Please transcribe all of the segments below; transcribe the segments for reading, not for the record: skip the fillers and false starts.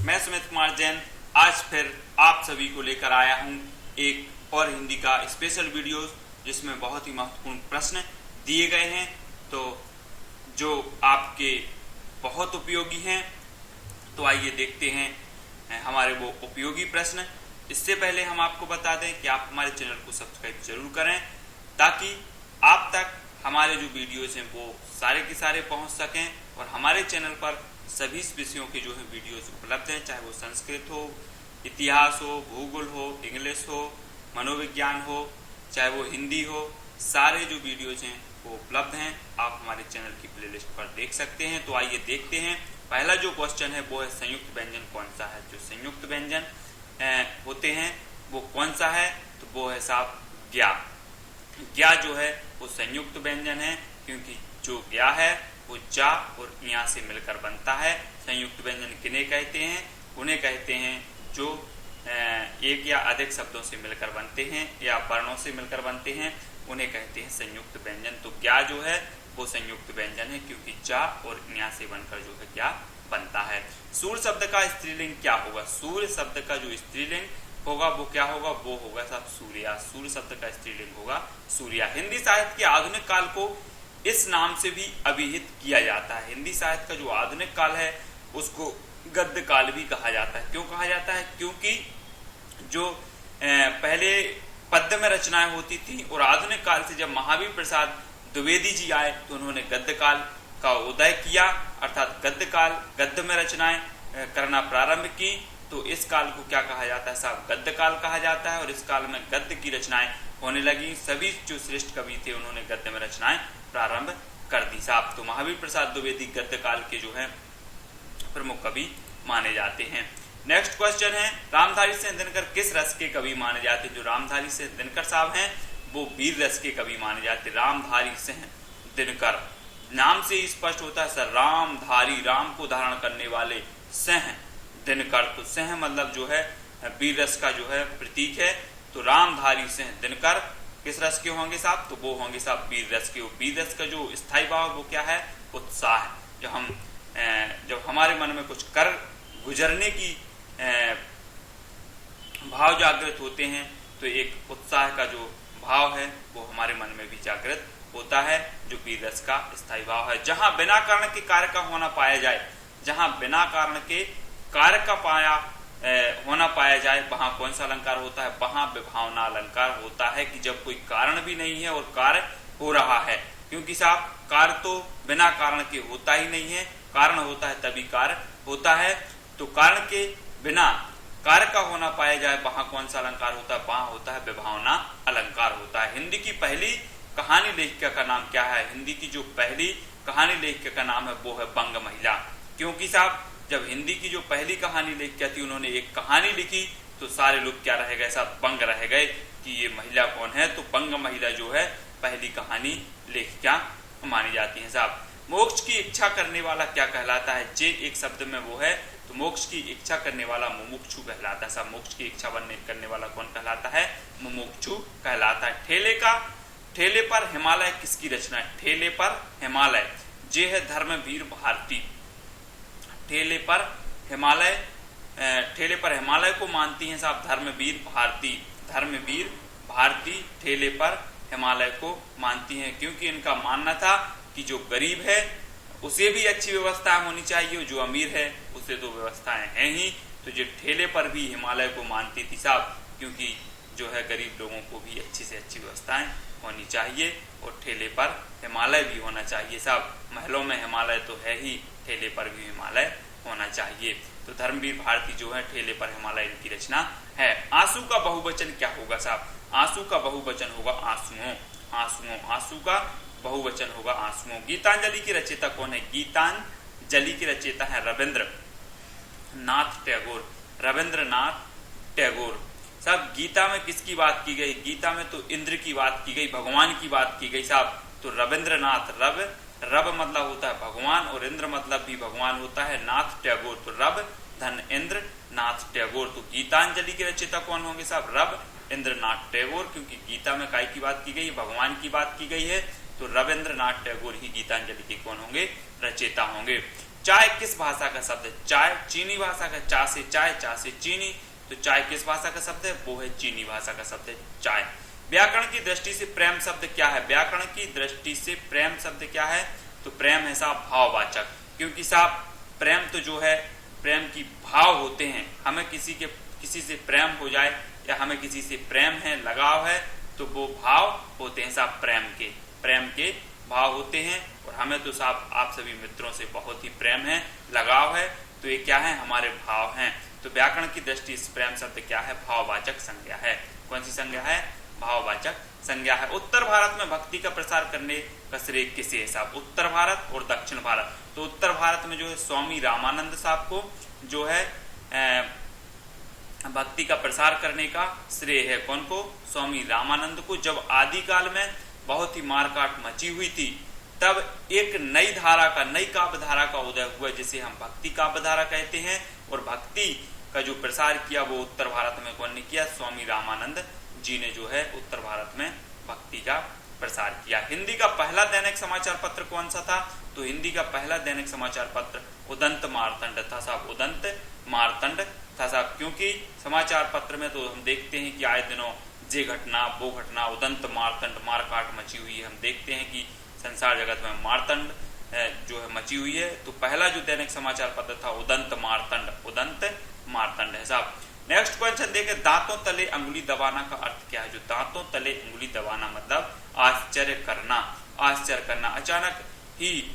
मैं सुमित कुमार जैन आज फिर आप सभी को लेकर आया हूं एक और हिंदी का स्पेशल वीडियो जिसमें बहुत ही महत्वपूर्ण प्रश्न दिए गए हैं तो जो आपके बहुत उपयोगी हैं। तो आइए देखते हैं हमारे वो उपयोगी प्रश्न। इससे पहले हम आपको बता दें कि आप हमारे चैनल को सब्सक्राइब जरूर करें ताकि आप तक हमारे जो वीडियोज हैं वो सारे के सारे पहुंच सकें और हमारे चैनल पर सभी विषयों के जो है वीडियोज उपलब्ध हैं, चाहे वो संस्कृत हो, इतिहास हो, भूगोल हो, इंग्लिश हो, मनोविज्ञान हो, चाहे वो हिंदी हो, सारे जो वीडियोज हैं वो उपलब्ध हैं। आप हमारे चैनल की प्लेलिस्ट पर देख सकते हैं। तो आइए देखते हैं। पहला जो क्वेश्चन है वो है संयुक्त व्यंजन कौन सा है। जो संयुक्त व्यंजन होते हैं वो कौन सा है, तो वो है साहब ज्ञा। ज्ञा जो है वो संयुक्त व्यंजन है क्योंकि जो ज्ञा है वो जा और या से मिलकर बनता है। संयुक्त व्यंजन किन्हें कहते हैं? उन्हें कहते हैं जो एक या अधिक शब्दों से मिलकर बनते हैं या वर्णों से मिलकर बनते हैं, उन्हें कहते हैं संयुक्त व्यंजन। तो ज्ञा जो है वो संयुक्त व्यंजन है क्योंकि जा और या से बनकर जो है ज्ञा बनता है। सूर्य शब्द का स्त्रीलिंग क्या होगा? सूर्य शब्द का जो स्त्रीलिंग होगा वो क्या होगा? वो होगा साहब सूर्या। सूर्य शब्द का स्त्रीलिंग होगा सूर्या। हिंदी साहित्य के आधुनिक काल को इस नाम से भी अभिहित किया जाता है। हिंदी साहित्य का जो आधुनिक काल है उसको गद्य काल भी कहा जाता है। क्यों कहा जाता है? क्योंकि जो पहले पद्य में रचनाएं होती थी और आधुनिक काल से जब महावीर प्रसाद द्विवेदी जी आए तो उन्होंने गद्य काल का उदय किया, अर्थात गद्य काल, गद्य में रचनाएं करना प्रारंभ की। तो इस काल को क्या कहा जाता है साहब? गद्य काल कहा जाता है। और इस काल में गद्य की रचनाएं होने लगी। सभी जो श्रेष्ठ कवि थे उन्होंने गद्य में रचनाएं प्रारंभ कर दी साहब। तो महावीर प्रसाद द्विवेदी गद्य काल के जो है प्रमुख कवि माने जाते हैं। नेक्स्ट क्वेश्चन है रामधारी सिंह दिनकर किस रस के कवि माने जाते हैं? जो रामधारी सिंह दिनकर साहब हैं वो वीर रस के कवि माने जाते हैं। रामधारी सिंह दिनकर, नाम से ही स्पष्ट होता है सर, रामधारी, राम को धारण करने वाले, सिंह दिनकर, तो सिंह मतलब जो है वीर रस का जो है प्रतीक है। तो रामधारी सिंह दिनकर किस रस के होंगे साहब? तो वो होंगे साहब वीर रस के। वीर रस का जो स्थायी भाव वो क्या है? उत्साह। जब हमारे मन में कुछ कर गुजरने की भाव जागृत होते हैं तो एक उत्साह का जो भाव है वो हमारे मन में भी जागृत होता है, जो वीर रस का स्थायी भाव है। जहां बिना कारण के कार्य का होना पाया जाए, जहां बिना कारण के कार्य का होना पाया जाए, वहां कौन सा अलंकार होता है? वहां विभावना अलंकार होता है कि जब कोई कारण भी नहीं है और कार्य हो रहा है। क्योंकि साहब कार्य तो बिना कारण के होता ही नहीं है, कारण होता है तभी कार्य होता है। तो कारण के बिना कार्य का होना पाया जाए वहां कौन सा अलंकार होता है? वहां होता है विभावना अलंकार होता है। हिंदी की पहली कहानी लेखिका का नाम क्या है? हिंदी की जो पहली कहानी लेखिका का नाम है वो है बंग महिला। क्योंकि साहब जब हिंदी की जो पहली कहानी लेखिका थी उन्होंने एक कहानी लिखी तो सारे लोग क्या रह गए साहब? बंग रह गए कि ये महिला कौन है। तो बंग महिला जो है पहली कहानी लेखिका मानी जाती है साहब। मोक्ष की इच्छा करने वाला क्या कहलाता है? जे एक शब्द में वो है, तो मोक्ष की इच्छा करने वाला मुमुक्षु कहलाता है साहब। मोक्ष की इच्छा करने वाला कौन कहलाता है? मुमुक्षु कहलाता है। ठेले पर हिमालय किसकी रचना है? ठेले पर हिमालय, जे है धर्मवीर भारती। ठेले पर हिमालय को मानती हैं साहब धर्मवीर भारती। धर्मवीर भारती ठेले पर हिमालय को मानती हैं क्योंकि इनका मानना था कि जो गरीब है उसे भी अच्छी व्यवस्थाएं होनी चाहिए, जो अमीर है उसे तो व्यवस्थाएं हैं ही। तो जो ठेले पर भी हिमालय को मानती थी साहब क्योंकि जो है गरीब लोगों को भी अच्छी से अच्छी व्यवस्थाएं होनी चाहिए और ठेले पर हिमालय भी होना चाहिए साहब। महलों में हिमालय तो है ही, ठेले पर भी हिमालय होना चाहिए। तो धर्मवीर भारती जो है ठेले पर हिमालय इनकी रचना है। आंसू का बहुवचन क्या होगा साहब? आंसू का बहुवचन होगा आंसुओं। आंसुओं, आंसू का बहुवचन होगा आंसुओं। गीतांजलि की रचयिता कौन है? गीतांजलि की रचयिता है रविंद्रनाथ टैगोर। रविंद्रनाथ टैगोर साहब। गीता में किसकी बात की गई? गीता में तो इंद्र की बात की गई, भगवान की बात की गई साहब। तो रविंद्रनाथ, रब मतलब होता है भगवान और इंद्र मतलब भी भगवान होता है। नाथ टैगोर, तो रब धन इंद्र नाथ टैगोर। तो गीतांजलि के रचयिता कौन होंगे साहब? रब इंद्रनाथ टैगोर। क्योंकि गीता में काय की बात की गई है? भगवान की बात की गई है। तो रविंद्रनाथ टैगोर ही गीतांजलि के कौन होंगे? रचयिता होंगे। चाय किस भाषा का शब्द है? चाय चीनी भाषा का, चा से चाय, चा से चीनी, तो चाय किस भाषा का शब्द है? वो है चीनी भाषा का शब्द है चाय। व्याकरण की दृष्टि से प्रेम शब्द क्या है? व्याकरण की दृष्टि से प्रेम शब्द क्या है? तो प्रेम है साहब भाववाचक, क्योंकि साहब प्रेम तो जो है प्रेम की भाव होते हैं, हमें किसी से प्रेम हो जाए या हमें किसी से प्रेम है, लगाव है, तो वो भाव होते हैं साहब प्रेम के भाव होते हैं। और हमें तो साहब आप सभी मित्रों से बहुत ही प्रेम है, लगाव है, तो ये क्या है? हमारे भाव हैं। तो व्याकरण की दृष्टि से प्रेम शब्द क्या है? भाववाचक संज्ञा है। कौन सी संज्ञा है? भाववाचक संज्ञा है। उत्तर भारत में भक्ति का प्रसार करने का श्रेय किसे है साहब? उत्तर भारत और दक्षिण भारत। तो उत्तर भारत में जो है स्वामी रामानंद साहब को जो है भक्ति का प्रसार करने का श्रेय है। कौन को? स्वामी रामानंद को। जब आदिकाल में बहुत ही मारकाट मची हुई थी, तब एक नई काव्य धारा का उदय हुआ, जिसे हम भक्ति काव्य धारा कहते हैं। और भक्ति का जो प्रसार किया वो उत्तर भारत में कौन ने किया? स्वामी रामानंद जी ने जो है उत्तर भारत में भक्ति का प्रसार किया। हिंदी का पहला दैनिक समाचार पत्र कौन सा था? तो हिंदी का पहला दैनिक समाचार पत्र उदंत मार्तंड था साहब, उदंत मार्तंड था साहब। क्योंकि समाचार पत्र में तो हम देखते हैं कि आए दिनों ये घटना वो घटना, उदंत मार्तंड, मारकाट मची हुई है। हम देखते हैं कि संसार जगत में मार्तंड जो है मची हुई है। तो पहला जो दैनिक समाचार पत्र था उदंत मार्तंड है साहब। नेक्स्ट क्वेश्चन देखें, दांतों तले अंगुली दबाना का अर्थ क्या है? जो दांतों तले अंगुली दबाना मतलब आश्चर्य करना। अचानक ही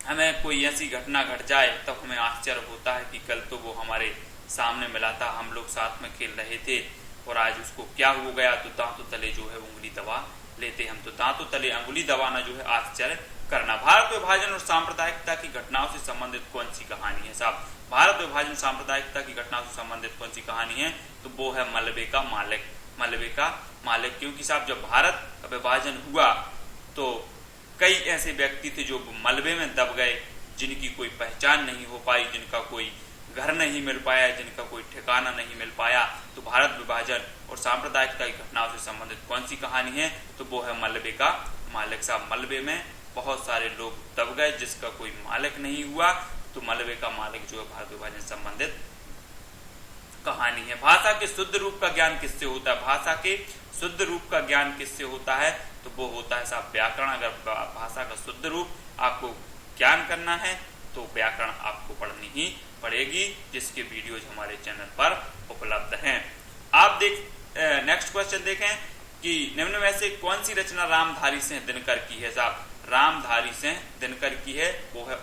हमें कोई ऐसी घटना घट जाए तब हमें आश्चर्य होता है कि कल तो वो हमारे सामने मिला था, हम लोग साथ में खेल रहे थे और आज उसको क्या हो गया, तो दांतों तले जो है उंगली दबा लेते हम। तो दांतों तले अंगुली दबाना जो है आश्चर्य करना। भारत विभाजन और सांप्रदायिकता की घटनाओं से संबंधित कौन सी कहानी है साहब? भारत विभाजन सांप्रदायिकता की घटनाओं से संबंधित कौन सी कहानी है? तो वो है मलबे का मालिक। क्योंकि साहब जब भारत का विभाजन हुआ तो कई ऐसे व्यक्ति थे जो मलबे में दब गए, जिनकी कोई पहचान नहीं हो पाई, जिनका कोई घर नहीं मिल पाया, जिनका कोई ठिकाना नहीं मिल पाया। तो भारत विभाजन और सांप्रदायिकता की घटनाओं से संबंधित कौन सी कहानी है? तो वो है मलबे का मालिक साहब। मलबे में बहुत सारे लोग दब गए, जिसका कोई मालिक नहीं हुआ, तो मलबे का मालिक जो है भारत विभाजन से संबंधित कहानी है। भाषा के शुद्ध रूप का ज्ञान किससे होता है? भाषा के शुद्ध रूप का ज्ञान किससे होता है? तो वो होता है साहब व्याकरण। अगर भाषा का शुद्ध रूप आपको ज्ञान करना है तो व्याकरण आपको पढ़नी ही पड़ेगी, जिसके वीडियोज हमारे चैनल पर उपलब्ध हैं। आप नेक्स्ट क्वेश्चन देखें कि निम्न में से कौन सी रचना रामधारी सिंह दिनकर की है साहब? रामधारी सिंह दिनकर की है वो है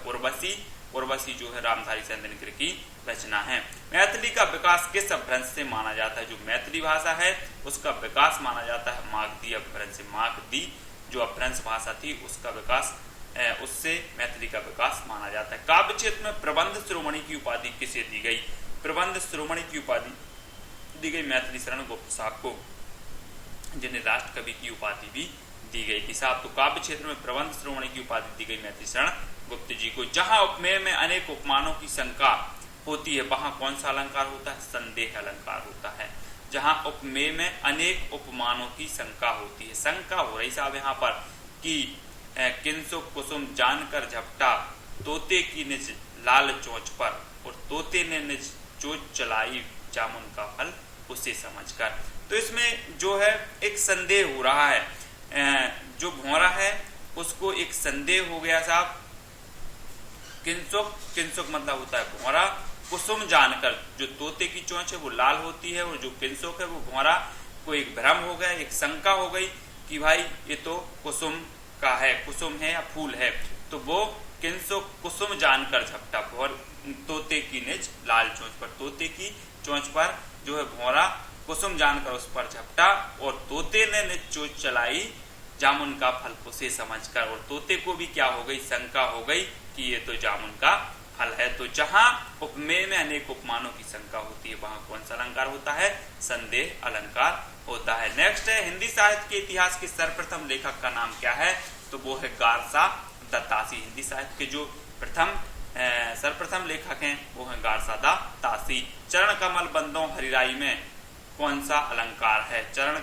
उर्वशी जो है रामधारी सिंह दिनकर की रचना है। मैथिली का विकास किस अपभ्रंश से माना जाता है? जो मैथिली भाषा है उसका विकास माना जाता है मागधी अपभ्रंश से। मागधी जो अपभ्रंश भाषा थी उसका विकास, उससे मैथिली का विकास माना जाता है। काव्य क्षेत्र में प्रबंध शिरोमणि की उपाधि किसे दी गई? प्रबंध शिरोमणि की उपाधि दी गई मैथिली शरण गुप्त साहब को, जिन्हें राष्ट्र कवि की उपाधि भी दी गई थी साहब। तो काव्य क्षेत्र में प्रबंध शिरोमणि की उपाधि दी गई मैथिली शरण गुप्त जी को। जहां उपमेय में अनेक उपमानों की शंका होती है वहां कौन सा अलंकार होता है? संदेह अलंकार होता है। जहां उपमेय में अनेक उपमानों की शंका होती है, शंका हो रही साहब यहाँ पर कि किंसुक कुसुम जानकर झपटा तोते की निज लाल चोंच पर, और तोते ने निज चोंच चलाई जामुन का फल उसे समझकर। तो इसमें जो है एक संदेह हो रहा है, जो भौरा है उसको एक संदेह हो गया साहब। किंसुक मतलब होता है भौरा, कुसुम जानकर जो तोते की चोंच है वो लाल होती है, और जो किंसुक है वो भौरा को एक भ्रम हो गया, एक शंका हो गई कि भाई ये तो कुसुम का है, कुसुम है या फूल है। तो वो किंसुक कुसुम जानकर झपटा तोते की निज लाल चोंच पर, तोते की चोंच पर जो है भौरा कुसुम जानकर उस पर झपटा, और तोते ने निज चोंच चलाई जामुन का फल उसे समझकर। और तोते को भी क्या हो गई? शंका हो गई कि ये तो जामुन का फल है। तो जहां उपमेय में अनेक उपमानों की शंका होती है वहां कौन सा अलंकार होता है? संदेह अलंकार होता है। नेक्स्ट है, हिंदी साहित्य के इतिहास के सर्वप्रथम लेखक का नाम क्या है? तो वो है गारसा दत्तासी। हिंदी साहित्य के जो सर्वप्रथम लेखक हैं वो है गारसा दत्तासी। चरण कमल बंदों हरिराई में कौन सा अलंकार है? चरण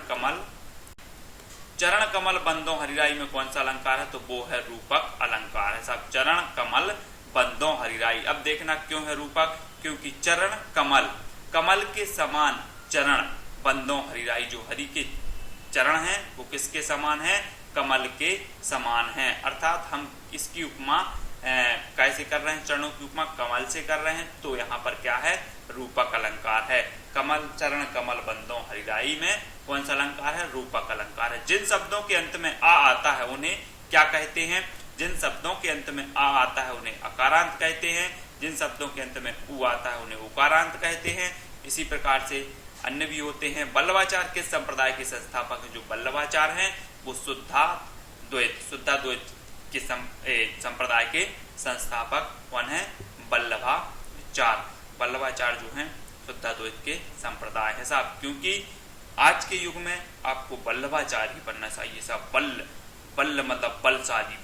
कमल बंदों हरिराई में कौन सा अलंकार है? तो वो है रूपक अलंकार है साहब। चरण कमल बंदों हरिराई। अब देखना क्यों है रूपक, क्योंकि चरण कमल, कमल के समान चरण, बंदों हरिराई, जो हरि के चरण हैं वो किसके समान है, कमल के समान है। अर्थात हम इसकी उपमा कैसे कर रहे हैं, चरणों की उपमा कमल से कर रहे हैं, तो यहाँ पर क्या है, रूपक अलंकार है। कमल चरण कमल बंदों हरिराई में कौन सा अलंकार है, रूपक अलंकार है। जिन शब्दों के अंत में आ आता है उन्हें क्या कहते हैं, जिन शब्दों के अंत में आ आता है उन्हें अकारांत कहते हैं, जिन शब्दों के अंत में उ आता है उन्हें उकारांत कहते हैं। इसी प्रकार से अन्य भी होते हैं। बल्लभाचार्य किस संप्रदाय के संस्थापक हैं, जो बल्लभाचार्य हैं वो शुद्धाद्वैत के संप्रदाय के संस्थापक कौन है, बल्लभाचार्य। बल्लभाचार्य जो हैं शुद्धाद्वैत के संप्रदाय है साहब, क्योंकि आज के युग में आपको बल्लभाचार्य ही बनना चाहिए साहब। बल्ल मतलब बलशाली,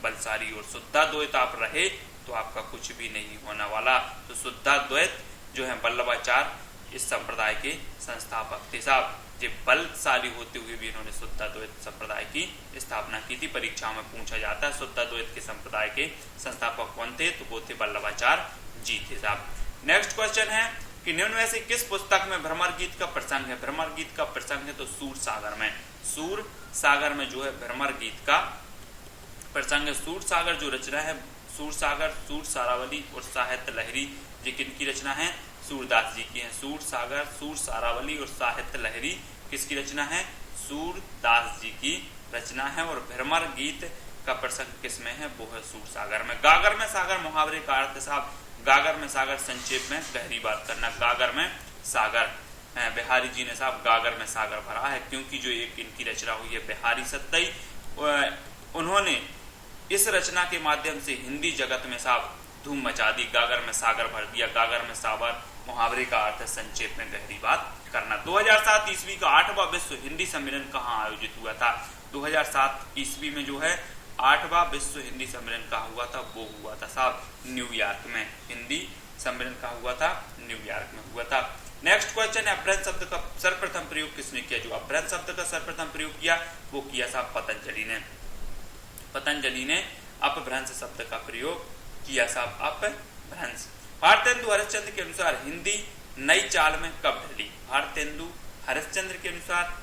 बलशाली, और शुद्धाद्वैत आप रहे तो आपका कुछ भी नहीं होने वाला। तो शुद्धाद्वैत जो है बल्लभाचार्य इस संप्रदाय के संस्थापक थे साहब। जो बलशाली होते हुए भी इन्होंने शुद्धाद्वैत संप्रदाय की स्थापना की थी। परीक्षा में पूछा जाता है शुद्धाद्वैत के संप्रदाय के संस्थापक कौन थे, तो वो थे बल्लभाचार्य जी थे साहब। नेक्स्ट क्वेश्चन है कि निम्न में से किस पुस्तक में भ्रमर गीत का प्रसंग है। भ्रमर गीत का प्रसंग है तो सूर सागर में, सूर सागर में जो है भ्रमर गीत का प्रसंग है। सूर सागर जो रचना है, सूर सागर, सूर सारावली और साहित्य लहरी, ये किनकी रचना है, सूरदास जी की है। सूर सागर, सूर सारावली और साहित्य लहरी किसकी रचना है, सूरदास जी की रचना है। और भ्रमर गीत का प्रसंग किसमें है, वो है सूर सागर में। गागर में सागर मुहावरे का अर्थ साहब, गागर में सागर संक्षेप में गहरी बात करना। गागर में सागर, बिहारी जी ने साहब गागर में सागर भरा है, क्योंकि जो एक इनकी रचना हुई है बिहारी सत्तई, उन्होंने इस रचना के माध्यम से हिंदी जगत में साहब धूम मचा दी। गागर में सागर भर दिया। गागर में सागर मुहावरे का अर्थ संक्षेप में गहरी बात करना। 2007 ईस्वी का 8वां विश्व हिंदी सम्मेलन कहाँ आयोजित हुआ था। 2007 ईस्वी में जो है 8वां विश्व हिंदी सम्मेलन कहाँ हुआ था, वो हुआ था साहब न्यूयॉर्क में। हिंदी सम्मेलन कहाँ हुआ था, न्यूयॉर्क में हुआ था। नेक्स्ट क्वेश्चन है अपभ्रंश शब्द का सर्वप्रथम प्रयोग किसने किया। जो अपभ्रंश शब्द का सर्वप्रथम प्रयोग किया वो किया साहब पतंजलि ने। पतंजलि ने अपभ्रंश शब्द का प्रयोग किया साहब, अपभ्रंश। भारतेंदु हरिश्चंद्र के अनुसार हिंदी नई चाल में कब ढली। भारतेंदु हरिश्चंद्र के अनुसार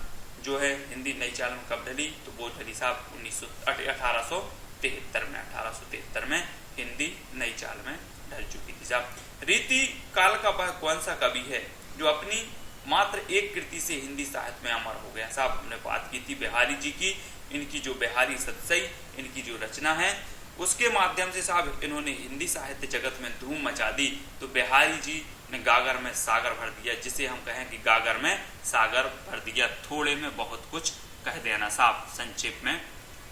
जो है हिंदी नई चाल में कब ढली, तो वो ढली साहब 1873 में हिंदी नई चाल में ढल चुकी थी साहब। रीति काल का वह कौन सा कवि है जो अपनी मात्र एक कृति से हिंदी साहित्य में अमर हो गया साहब। हमने बात की थी बिहारी जी की, इनकी जो बिहारी सतसई इनकी जो रचना है उसके माध्यम से साहब इन्होंने हिंदी साहित्य जगत में धूम मचा दी। तो बिहारी जी ने गागर में सागर भर दिया, जिसे हम कहें कि गागर में सागर भर दिया। थोड़े में बहुत कुछ कह देना साहब, संक्षेप में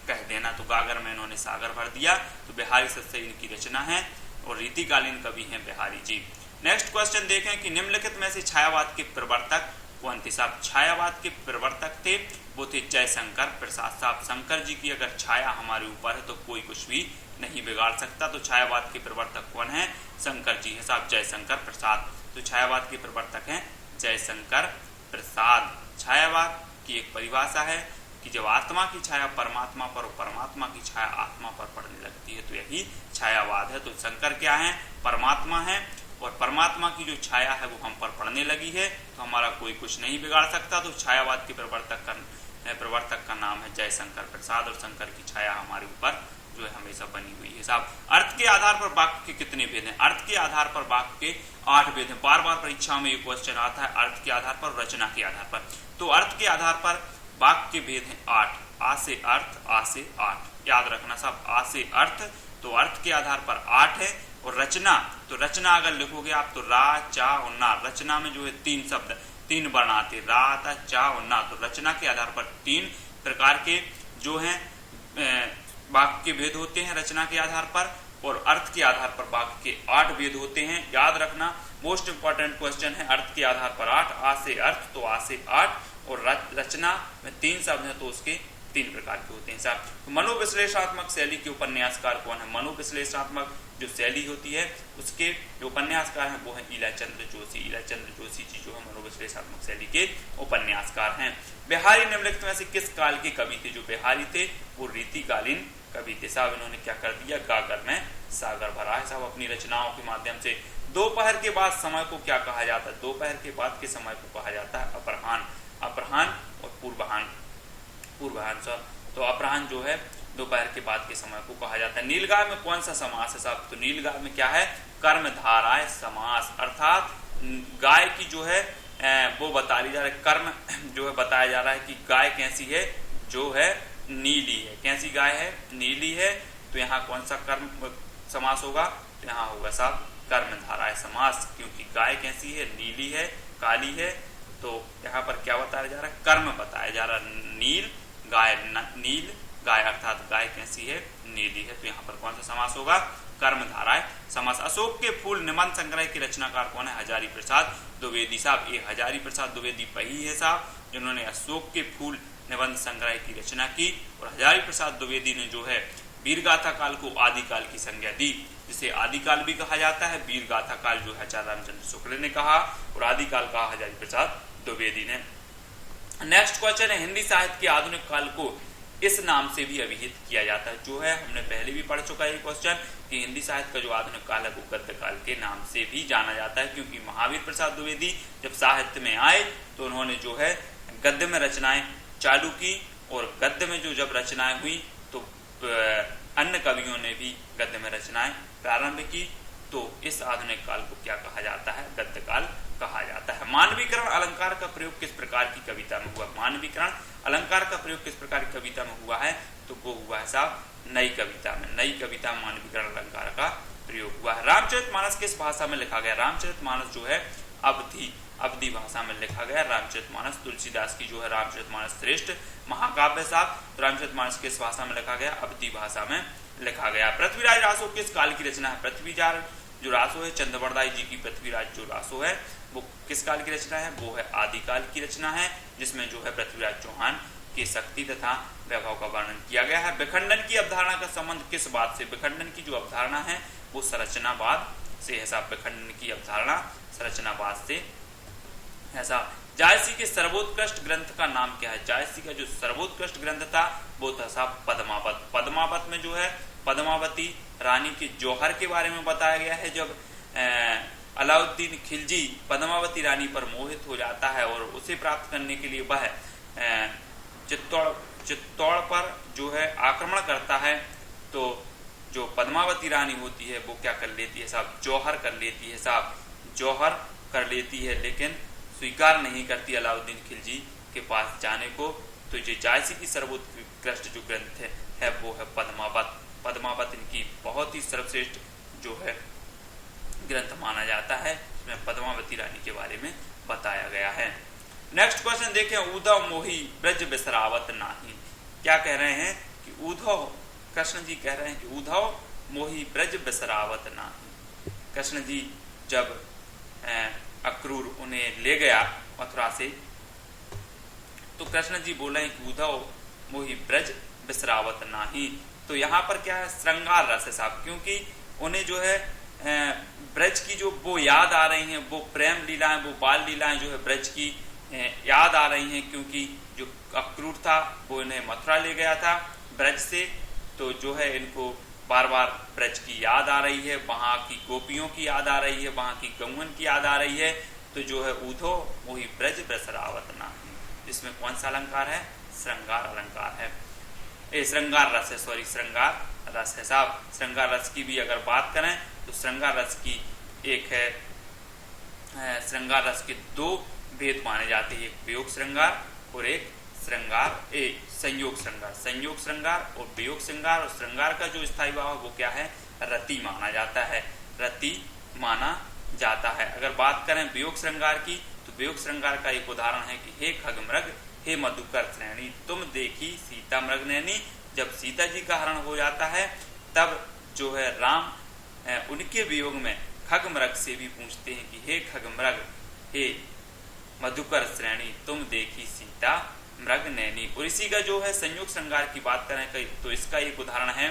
कह देना। तो गागर में इन्होंने सागर भर दिया। तो बिहारी सतसई इनकी रचना है और रीतिकालीन कवि हैं बिहारी जी। नेक्स्ट क्वेश्चन देखें कि निम्नलिखित में से छायावाद के प्रवर्तक कौन थे साहब। छायावाद के प्रवर्तक थे वो थे जयशंकर प्रसाद साहब। शंकर जी की अगर छाया हमारे ऊपर है तो कोई कुछ भी नहीं बिगाड़ सकता। तो छायावाद के प्रवर्तक कौन है, शंकर जी है साहब, जयशंकर प्रसाद। तो छायावाद के प्रवर्तक हैं जयशंकर प्रसाद। छायावाद की एक परिभाषा है कि जब आत्मा की छाया परमात्मा पर और परमात्मा की छाया आत्मा पर पड़ने लगती है तो यही छायावाद है। तो शंकर क्या है, परमात्मा है, और परमात्मा की जो छाया है वो हम पर पड़ने लगी है तो हमारा कोई कुछ नहीं बिगाड़ सकता। तो छायावाद के प्रवर्तक का नाम है जयशंकर प्रसाद, और शंकर की छाया हमारे ऊपर जो है हमेशा बनी हुई है साहब। अर्थ के आधार पर वाक्य के कितने भेद हैं। अर्थ के आधार पर वाक्य के 8 भेद हैं। बार बार परीक्षा में ये क्वेश्चन आता है, अर्थ के आधार पर, रचना के आधार पर। तो अर्थ के आधार पर वाक्य के भेद हैं 8। आ से अर्थ, आ से 8 याद रखना साहब। आ से अर्थ, तो अर्थ के आधार पर 8 है। और रचना, तो रचना अगर लिखोगे आप तो रा, चा और ना। रचना में जो है 3 शब्द, 3 वर्ण आते, रा आता, चा और ना। तो रचना के आधार पर 3 प्रकार के जो हैं वाक्य के भेद होते हैं रचना के आधार पर, और अर्थ के आधार पर वाक्य के 8 भेद होते हैं। याद रखना, मोस्ट इंपॉर्टेंट क्वेश्चन है। अर्थ के आधार पर 8, आ से अर्थ तो आ से 8, और रचना में 3 शब्द हैं तो उसके 3 प्रकार के होते हैं साहब। तो मनोविश्लेषणात्मक शैली के उपन्यासकार कौन है। मनोविश्लेषणात्मक जो शैली होती है उसके जो उपन्यासकार हैं वो है ईलाचंद्र जोशी। ईलाचंद्र जोशी जी जो है मनोविश्लेषणात्मक शैली के उपन्यासकार हैं। बिहारी निम्नलिखित में से किस काल के कवि थे। जो बिहारी थे वो रीतिकालीन कवि थे साहब। इन्होंने क्या कर दिया, गागर में सागर भरा है साहब अपनी रचनाओं के माध्यम से। दोपहर के बाद समय को क्या कहा जाता है, दोपहर के बाद के समय को कहा जाता है अपराह्न। अपराह्न और पूर्वाह्न, पूर्वाह्न साहब। तो अपराह्न जो है दोपहर के बाद के समय को कहा जाता है। नीलगाय में कौन सा समास है साहब, तो नीलगाय में क्या है, कर्मधारय समास, अर्थात गाय की जो है वो बता ली जा रहा है, कर्म जो है बताया जा रहा है कि गाय कैसी है, जो है नीली है। कैसी गाय है, नीली है। तो यहाँ कौन सा कर्म समास होगा, तो यहाँ होगा साहब कर्मधारय समास, क्योंकि गाय कैसी है, नीली है, काली है। तो यहाँ पर क्या बताया जा रहा है, कर्म बताया जा रहा है। नील गाय, नील गाय अर्थात गाय कैसी है, नीली है। तो यहाँ पर कौन सा समास होगा, कर्मधारय समास। अशोक के फूल निबंध संग्रह के रचनाकार कौन है, हजारी प्रसाद द्विवेदी साहब। ये हजारी प्रसाद द्विवेदी वही है साहब जिन्होंने अशोक के फूल निबंध संग्रह की रचना की। और हजारी प्रसाद द्विवेदी ने जो है वीरगाथा काल को आदिकाल की संज्ञा दी, जिसे आदिकाल भी कहा जाता है। वीरगाथा काल जो है आचार्य रामचंद्र शुक्ल ने कहा और आदिकाल कहा हजारी प्रसाद द्विवेदी ने। नेक्स्ट क्वेश्चन है, हिंदी साहित्य के आधुनिक काल को इस नाम से भी अभिहित किया जाता है। जो है हमने पहले भी पढ़ चुका है ये क्वेश्चन कि हिंदी साहित्य का जो आधुनिक काल है वो गद्य काल के नाम से भी जाना जाता है, क्योंकि महावीर प्रसाद द्विवेदी जब साहित्य में आए तो उन्होंने जो है गद्य में रचनाएं चालू की, और गद्य में जो जब रचनाएं हुई तो अन्य कवियों ने भी गद्य में रचनाएं प्रारंभ की। तो इस आधुनिक काल को क्या कहा जाता है, गद्य काल कहा जाता है। मानवीकरण अलंकार का प्रयोग किस प्रकार की कविता में हुआ, मानवीकरण अलंकार का प्रयोग किस प्रकार की कविता में हुआ है, तो वो हुआ है साहब नई कविता में। नई कविता में मानवीकरण अलंकार का प्रयोग हुआ है। रामचरितमानस किस भाषा में लिखा गया, रामचरितमानस जो है अवधी भाषा में लिखा गया। रामचरितमानस तुलसीदास की जो है रामचरितमानस श्रेष्ठ महाकाव्य साहब। तो रामचरितमानस किस भाषा में लिखा गया, अवधी भाषा में लिखा गया। पृथ्वीराज रासो किस काल की रचना है, पृथ्वीराज जो रासो है चंद्रवरदाई जी की पृथ्वीराज जो रासो है वो किस काल की रचना है, वो है आदिकाल की रचना है, जिसमें जो है पृथ्वीराज चौहान की शक्ति तथा वैभव का वर्णन किया गया है। विखंडन की अवधारणा का संबंध किस बात से, विखंडन की जो अवधारणा है वो संरचनावाद से है साहब। विखंडन की अवधारणा संरचनावाद से है साहब। जायसी के सर्वोत्कृष्ट ग्रंथ का नाम क्या है, जायसी का जो सर्वोत्कृष्ट ग्रंथ था वो था साहब पद्मावत। पद्मावत में जो है पद्मावती रानी के जौहर के बारे में बताया गया है। जब अलाउद्दीन खिलजी पद्मावती रानी पर मोहित हो जाता है और उसे प्राप्त करने के लिए वह चित्तौड़ पर जो है आक्रमण करता है, तो जो पद्मावती रानी होती है वो क्या कर लेती है साहब, जौहर कर लेती है साहब, जौहर कर लेती है, लेकिन स्वीकार नहीं करती अलाउद्दीन खिलजी के पास जाने को। तो जो जायसी की सर्वोत्कृष्ट जो ग्रंथ है वो है पद्मावत। पद्मावत इनकी बहुत ही सर्वश्रेष्ठ जो है ग्रंथ माना जाता है, इसमें पद्मावती रानी के बारे में बताया गया है। नेक्स्ट क्वेश्चन देखें, उद्धव मोही ब्रज बिसरावत नाही। क्या कह रहे हैं कि उद्धव, कृष्ण जी कह रहे हैं कि उद्धव मोही ब्रज बिसरावत नाही। कृष्ण जी जब अक्रूर उन्हें ले गया मथुरा से, तो कृष्ण जी बोले हैं कि उद्धव मोही ब्रज बिसरावत नाही। तो यहाँ पर क्या है, श्रृंगार रस है साहब, क्योंकि उन्हें जो है ब्रज की जो वो याद आ रही हैं, वो प्रेम लीलाएं, वो बाल लीलाएं जो है ब्रज की याद आ रही हैं, क्योंकि जो अक्रूर था वो इन्हें मथुरा ले गया था ब्रज से। तो जो है इनको बार बार ब्रज की याद आ रही है, वहाँ की गोपियों की याद आ रही है, वहाँ की गौवन की याद आ रही है। तो जो है उद्धव मोही ब्रज बिसरावत नाही, इसमें कौन सा अलंकार है, श्रृंगार अलंकार है, श्रृंगार रस है, सॉरी श्रृंगार रस है साहब। श्रृंगार रस की भी अगर बात करें तो श्रृंगार रस की एक है, श्रृंगार रस के दो भेद माने जाते हैं, एक वियोग श्रृंगार और एक श्रृंगार संयोग श्रृंगार। संयोग श्रृंगार और वियोग श्रृंगार, और श्रृंगार का जो स्थायी भाव है वो क्या है, रति माना जाता है, रति माना जाता है। अगर बात करें वियोग श्रृंगार की, तो वियोग श्रृंगार का एक उदाहरण है कि हे खगमृग हे मधुकर श्रेणी तुम देखी सीता मृग नैनी। जब सीता जी का हरण हो जाता है तब जो है राम उनके वियोग में खगमृग से भी पूछते हैं कि हे खगमृग हे मधुकर श्रेणी तुम देखी सीता मृग नैनी। और इसी का जो है संयोग श्रृंगार की बात करें तो इसका एक उदाहरण है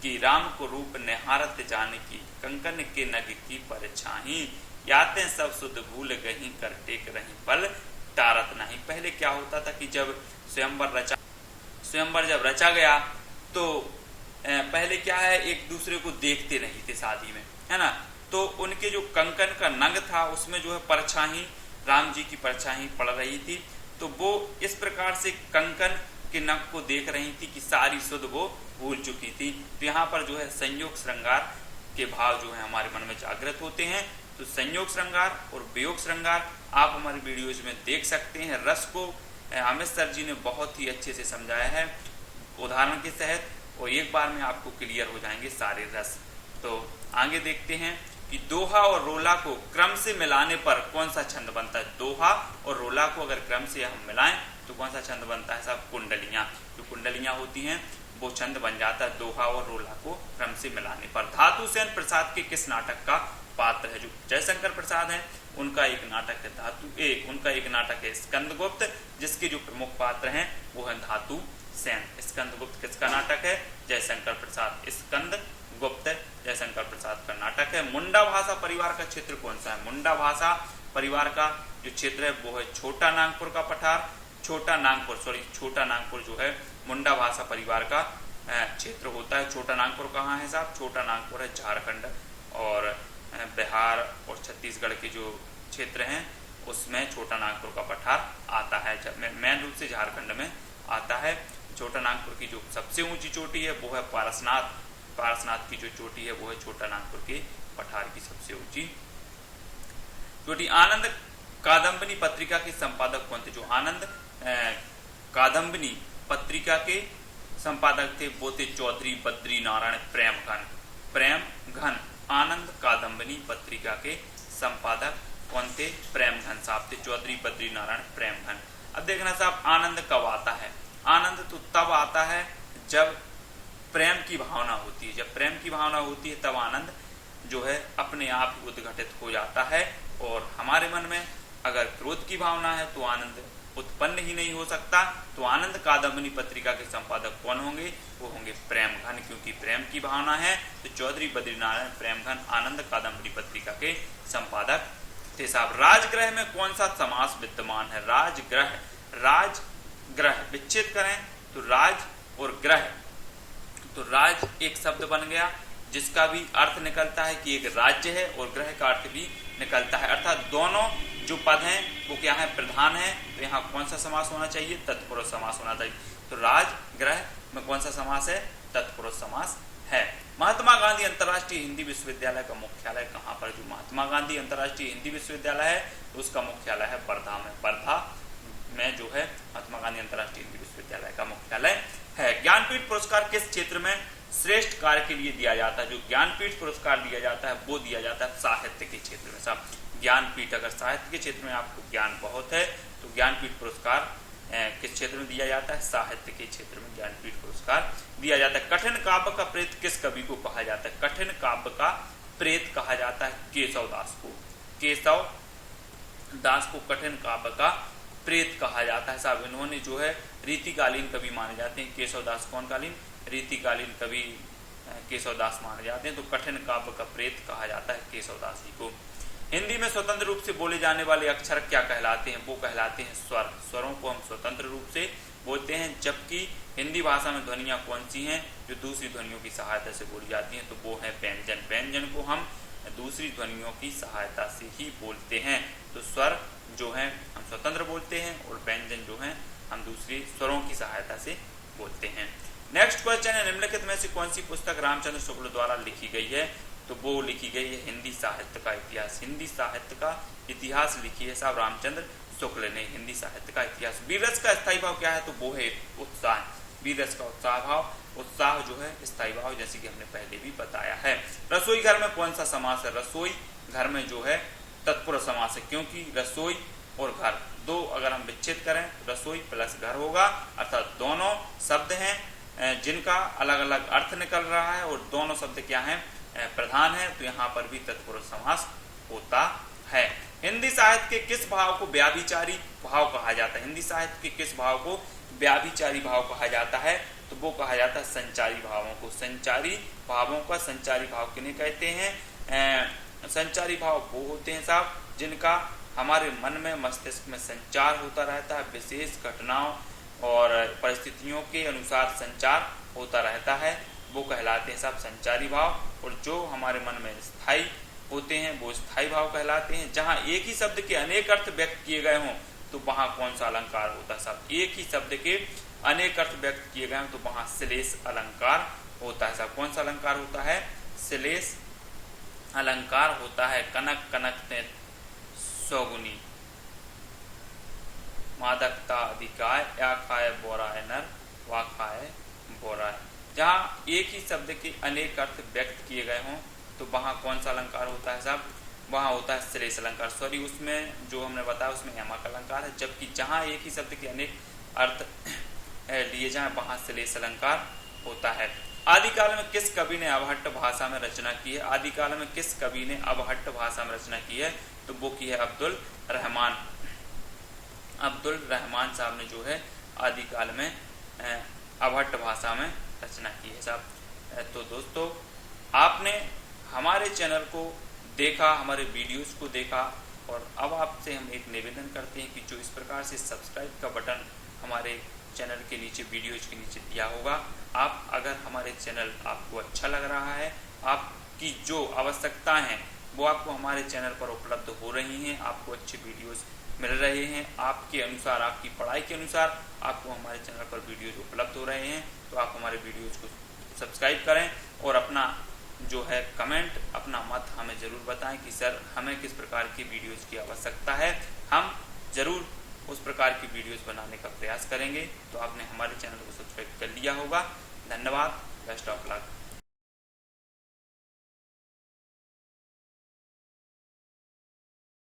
कि राम को रूप निहारत जाने की कंकन के नग की परछाई यातें सब सुध भूल गही कर टेक रही पल टारत नहीं। पहले क्या होता था कि जब स्वयंवर जब रचा गया तो पहले क्या है, एक दूसरे को देखते नहीं थे शादी में, है ना। तो उनके जो कंकन का नंग था उसमें जो है परछाई, राम जी की परछाई पड़ रही थी। तो वो इस प्रकार से कंकन के नंग को देख रही थी कि सारी सुध वो भूल चुकी थी। तो यहाँ पर जो है संयोग श्रृंगार के भाव जो है हमारे मन में जागृत होते हैं। तो संयोग श्रृंगार और वियोग श्रृंगार आप हमारी वीडियोज में देख सकते हैं। रस को अमित सर जी ने बहुत ही अच्छे से समझाया है उदाहरण के तहत, और एक बार में आपको क्लियर हो जाएंगे सारे रस। तो आगे देखते हैं कि दोहा और रोला को क्रम से मिलाने पर कौन सा छंद बनता है। दोहा और रोला को अगर क्रम से हम मिलाएं तो कौन सा छंद बनता है साहब, कुंडलियां। जो कुंडलियां होती हैं वो छंद बन जाता है दोहा और रोला को क्रम से मिलाने पर। धातु सेन प्रसाद के किस नाटक का पात्र है। जो जयशंकर प्रसाद हैं उनका एक नाटक है उनका एक नाटक है स्कंदगुप्त, जिसके जो प्रमुख पात्र हैं वो है धातु सेन। स्कंदगुप्त किसका नाटक है, जयशंकर प्रसाद। स्कंदगुप्त जयशंकर प्रसाद का नाटक है। मुंडा भाषा परिवार का क्षेत्र कौन सा है। मुंडा भाषा परिवार का जो क्षेत्र है वो है छोटा नागपुर का पठार। छोटा नागपुर जो है मुंडा भाषा परिवार का क्षेत्र होता है। छोटा नागपुर कहाँ है साहब, छोटा नागपुर है झारखंड और बिहार और छत्तीसगढ़ के जो क्षेत्र हैं उसमें छोटा नागपुर का पठार आता है। मेन रूप से झारखंड में आता है। छोटा नागपुर की जो सबसे ऊंची चोटी है वो है पारसनाथ की जो चोटी है वो है छोटा नागपुर के पठार की सबसे ऊंची चोटी। आनंद कादम्बनी पत्रिका के संपादक कौन थे। जो आनंद कादम्बनी पत्रिका के संपादक थे वो थे चौधरी बद्री नारायण प्रेमघन। आनंद कादम्बनी पत्रिका के संपादक कौन थे, प्रेमघन साहब थे, चौधरी बद्री नारायण प्रेमघन। अब देखना साहब आनंद कब आता है। आनंद तो तब आता है जब प्रेम की भावना होती है। जब प्रेम की भावना होती है तब आनंद जो है अपने आप उद्घटित हो जाता है। और हमारे मन में अगर क्रोध की भावना है तो आनंद उत्पन्न ही नहीं हो सकता। तो आनंद कादम्बनी पत्रिका के संपादक कौन होंगे, वो होंगे प्रेमघन, क्योंकि प्रेम की भावना है। तो चौधरी बद्रीनारायण प्रेमघन आनंद कादम्बनी पत्रिका के संपादक थे साहब। राजगृह में कौन सा समास विद्यमान है। राजगृह विच्छेद करें तो राज और ग्रह, तो राज एक शब्द बन गया जिसका भी अर्थ निकलता है कि एक राज्य है और ग्रह का अर्थ भी निकलता है, अर्थात दोनों जो पद हैं वो क्या है, प्रधान है। तो यहाँ कौन सा समास होना चाहिए, तत्पुरुष समास होना चाहिए। तो राज ग्रह में कौन सा समास है, तत्पुरुष समास है। महात्मा गांधी अंतर्राष्ट्रीय हिंदी विश्वविद्यालय का मुख्यालय कहाँ पर। जो महात्मा गांधी अंतर्राष्ट्रीय हिंदी विश्वविद्यालय है तो उसका मुख्यालय है वर्धा में। वर्धा में जो है महात्मा गांधी अंतर्राष्ट्रीय हिंदी विश्वविद्यालय का मुख्यालय है। ज्ञानपीठ पुरस्कार किस क्षेत्र में श्रेष्ठ कार्य के लिए दिया जाता है। जो ज्ञानपीठ पुरस्कार दिया जाता है वो दिया जाता है साहित्य के क्षेत्र में। सब ज्ञानपीठ, अगर साहित्य के क्षेत्र में आपको ज्ञान बहुत है तो ज्ञानपीठ पुरस्कार किस क्षेत्र में दिया जाता है, साहित्य के क्षेत्र में ज्ञानपीठ पुरस्कार दिया जाता है। कठिन काव्य का प्रेत किस कवि को कहा जाता है। कठिन काव्य का प्रेत कहा जाता है केशव दास को। केशव दास को कठिन काव्य का प्रेत कहा जाता है साहब। इन्होंने जो है रीतिकालीन कवि माने जाते हैं। केशव दास कौन कालीन, रीतिकालीन कवि केशव दास माने जाते हैं। तो कठिन काव्य का प्रेत कहा जाता है केशव दास जी को। हिंदी में स्वतंत्र रूप से बोले जाने वाले अक्षर क्या कहलाते हैं, वो कहलाते हैं स्वर। स्वरों को हम स्वतंत्र रूप से बोलते हैं, जबकि हिंदी भाषा में ध्वनियाँ कौन सी हैं जो दूसरी ध्वनियों की सहायता से बोली जाती हैं, तो वो है व्यंजन। व्यंजन को हम दूसरी ध्वनियों की सहायता से ही बोलते हैं। तो स्वर जो है हम स्वतंत्र बोलते हैं और व्यंजन जो है हम दूसरी स्वरों की सहायता से बोलते हैं। नेक्स्ट क्वेश्चन है, निम्नलिखित में से कौन सी पुस्तक रामचंद्र शुक्ल द्वारा लिखी गई है। तो वो लिखी गई है हिंदी साहित्य का इतिहास। हिंदी साहित्य का इतिहास लिखी है साहब रामचंद्र शुक्ल ने, हिंदी साहित्य का इतिहास। वीररस का स्थायी भाव क्या है, तो वो है उत्साह। वीररस का उत्साह जो है स्थायी भाव, जैसे कि हमने पहले भी बताया है। रसोई घर में कौन सा समास है। रसोई घर में जो है तत्पुरुष समास है, क्योंकि रसोई और घर दो अगर हम विच्छेद करें तो रसोई प्लस घर होगा, अर्थात दोनों शब्द हैं जिनका अलग अलग अर्थ निकल रहा है और दोनों शब्द क्या हैं, प्रधान है। तो यहाँ पर भी तत्पुरुष समास होता है। हिंदी साहित्य के किस भाव को व्याभिचारी भाव कहा जाता है। हिंदी साहित्य के किस भाव को व्याभिचारी भाव कहा जाता है, तो वो कहा जाता है संचारी भावों को। संचारी भावों का संचारी भाव किन्हें कहते हैं, संचारी भाव वो होते हैं साहब जिनका हमारे मन में मस्तिष्क में संचार होता रहता है, विशेष घटनाओं और परिस्थितियों के अनुसार संचार होता रहता है। वो कहलाते हैं साहब संचारी भाव, और जो हमारे मन में स्थायी होते हैं वो स्थायी भाव कहलाते हैं। जहाँ एक ही शब्द के अनेक अर्थ व्यक्त किए गए हों तो वहाँ कौन सा अलंकार होता है साहब? एक ही शब्द के अनेक अर्थ व्यक्त किए गए हों तो वहाँ श्लेष अलंकार होता है साहब। कौन सा अलंकार होता है? श्लेष अलंकार होता है। कनक कनक ने सौगुनी, मादकता अधिकाय, या खाए बोराय नर वा खाए बोराय। जहाँ एक ही शब्द के अनेक अर्थ व्यक्त किए गए हों तो वहाँ कौन सा अलंकार होता है साहब? वहाँ होता है श्लेष अलंकार। सॉरी, उसमें जो हमने बताया उसमें यमक अलंकार है, जबकि जहाँ एक ही शब्द के अनेक अर्थ लिए जाए वहाँ श्लेष अलंकार होता है। आदिकाल में किस कवि ने अवहट्ट भाषा में रचना की है? आदिकाल में किस कवि ने अवहट्ट भाषा में रचना की है? तो वो की है अब्दुल रहमान। अब्दुल रहमान साहब ने जो है आदिकाल में अवहट्ट भाषा में रचना की है साहब। तो दोस्तों, आपने हमारे चैनल को देखा, हमारे वीडियोस को देखा, और अब आपसे हम एक निवेदन करते हैं कि जो इस प्रकार से सब्सक्राइब का बटन हमारे चैनल के नीचे, वीडियोज के नीचे दिया होगा, आप अगर हमारे चैनल आपको अच्छा लग रहा है, आपकी जो आवश्यकता है वो आपको हमारे चैनल पर उपलब्ध हो रही हैं, आपको अच्छे वीडियोस मिल रहे हैं, आपके अनुसार, आपकी पढ़ाई के अनुसार आपको हमारे चैनल पर वीडियोज उपलब्ध हो रहे हैं, तो आप हमारे वीडियोज को सब्सक्राइब करें और अपना जो है कमेंट, अपना मत हमें ज़रूर बताएं कि सर हमें किस प्रकार की वीडियोज़ की आवश्यकता है। हम ज़रूर उस प्रकार की वीडियोज़ बनाने का प्रयास करेंगे। तो आपने हमारे चैनल को सब्सक्राइब कर लिया होगा। धन्यवाद। Best of luck.